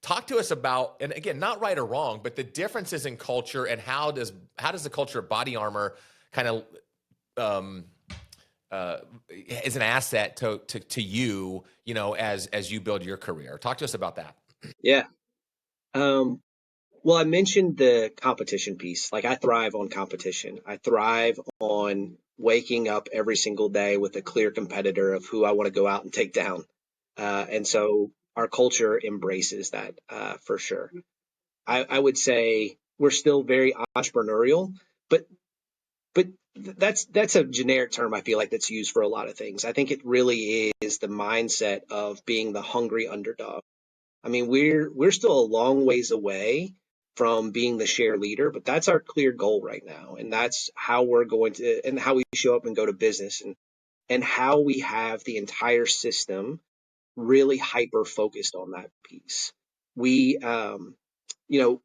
Talk to us about, and again, not right or wrong, but the differences in culture, and how does the culture of Body Armor kind of um, is an asset to you, as you build your career. Talk to us about that. Yeah. Um, well, I mentioned the competition piece. Like, I thrive on competition. I thrive on waking up every single day with a clear competitor of who I want to go out and take down. And so our culture embraces that, for sure. I would say we're still very entrepreneurial, but but that's a generic term, I feel like, that's used for a lot of things. I think it really is the mindset of being the hungry underdog. I mean, we're still a long ways away from being the share leader, but that's our clear goal right now, and that's how we're going to, and how we show up and go to business, and how we have the entire system really hyper focused on that piece. We, you know,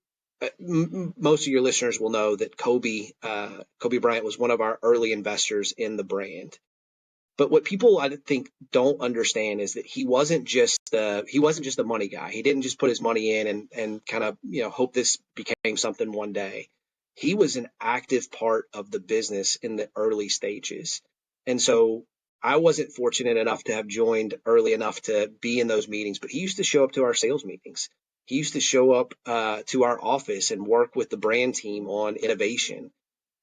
most of your listeners will know that Kobe Bryant was one of our early investors in the brand. But what people, I think, don't understand is that he wasn't just a money guy. He didn't just put his money in and kind of, hope this became something one day. He was an active part of the business in the early stages. And so I wasn't fortunate enough to have joined early enough to be in those meetings, but he used to show up to our sales meetings. He used to show up to our office and work with the brand team on innovation.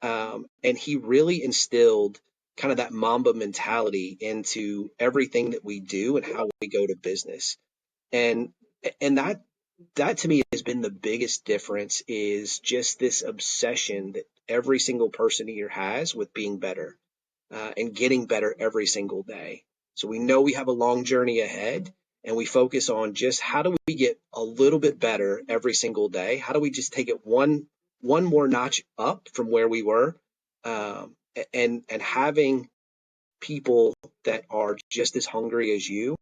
And he really instilled kind of that Mamba mentality into everything that we do and how we go to business. And and that to me has been the biggest difference, is just this obsession that every single person here has with being better, and getting better every single day. So we know we have a long journey ahead, and we focus on just how do we get a little bit better every single day? How do we just take it one more notch up from where we were? And having people that are just as hungry as you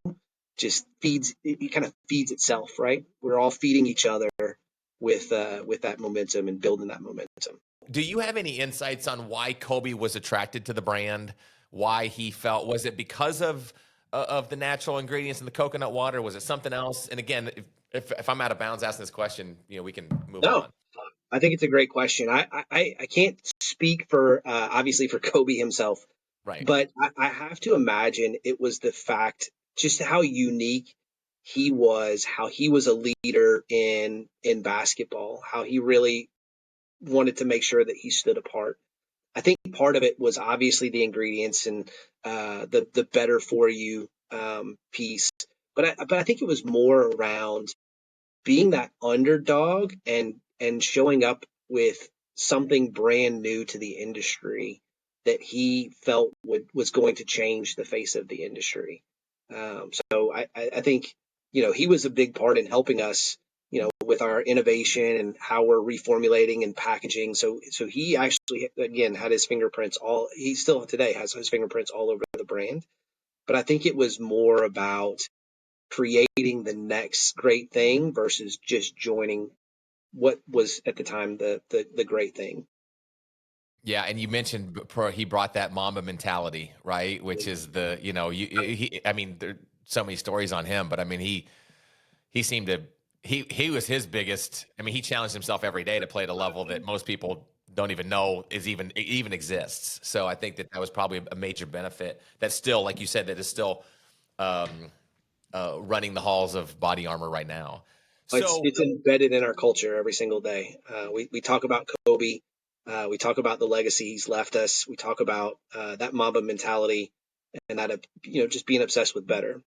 just feeds it kind of feeds itself, right? We're all feeding each other with that momentum and building that momentum. Do you have any insights on why Kobe was attracted to the brand? Why he felt, was it because of the natural ingredients in the coconut water? Was it something else? And again, if I'm out of bounds asking this question, we can move No, on. I think it's a great question. I can't speak for, obviously, for Kobe himself, Right. but I have to imagine it was the fact just how unique he was, how he was a leader in basketball, how he really wanted to make sure that he stood apart. I think part of it was obviously the ingredients and the better for you piece, but I think it was more around being that underdog and showing up with something brand new to the industry that he felt was going to change the face of the industry. So I think, he was a big part in helping us, with our innovation and how we're reformulating and packaging. So he actually, again, had his fingerprints he still today has his fingerprints all over the brand. But I think it was more about creating the next great thing versus just joining what was at the time the great thing. Yeah, and you mentioned he brought that Mamba mentality, right? Which is I mean, there are so many stories on him, but I mean, he seemed to he was his biggest. I mean, he challenged himself every day to play at a level that most people don't even know is even exists. So I think that was probably a major benefit. That still, like you said, that is still um, running the halls of Body Armor right now. So It's embedded in our culture every single day. We talk about Kobe. We talk about the legacy he's left us. We talk about that Mamba mentality and that, just being obsessed with better.